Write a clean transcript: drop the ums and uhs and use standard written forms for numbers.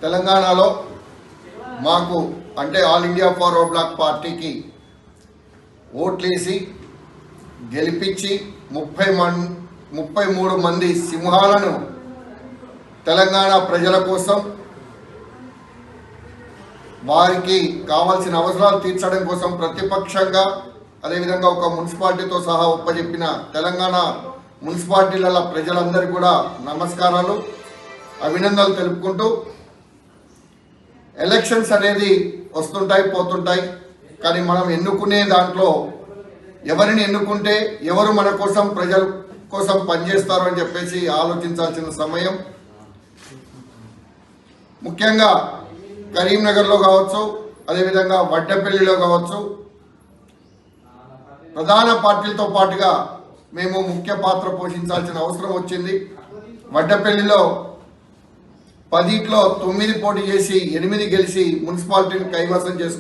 తెలంగాణలో మాకు అంటే ఆల్ ఇండియా ఫార్వర్డ్ బ్లాక్ పార్టీకి ఓట్లేసి గెలిపించి 33 మంది సింహాలను తెలంగాణ ప్రజల కోసం వారికి కావాల్సిన అవసరాలు తీర్చడం కోసం ప్రతిపక్షంగా అదేవిధంగా ఒక మున్సిపాలిటీతో సహా ఒప్పజెప్పిన తెలంగాణ మున్సిపాలిటీల ప్రజలందరికీ కూడా నమస్కారాలు, అభినందనలు తెలుపుకుంటూ ఎలక్షన్స్ అనేది వస్తుంటాయి పోతుంటాయి, కానీ మనం ఎన్నుకునే దాంట్లో ఎవరిని ఎన్నుకుంటే ఎవరు మన కోసం ప్రజల కోసం పనిచేస్తారు అని చెప్పేసి ఆలోచించాల్సిన సమయం. ముఖ్యంగా కరీంనగర్లో కావచ్చు, అదేవిధంగా వడ్డపల్లిలో కావచ్చు, ప్రధాన పార్టీలతో పాటుగా మేము ముఖ్య పాత్ర పోషించాల్సిన అవసరం వచ్చింది. వడ్డపల్లిలో 10లో 9 పోటీ చేసి 8 గెలిచి మున్సిపాలిటీని కైవసం చేసుకున్నాం.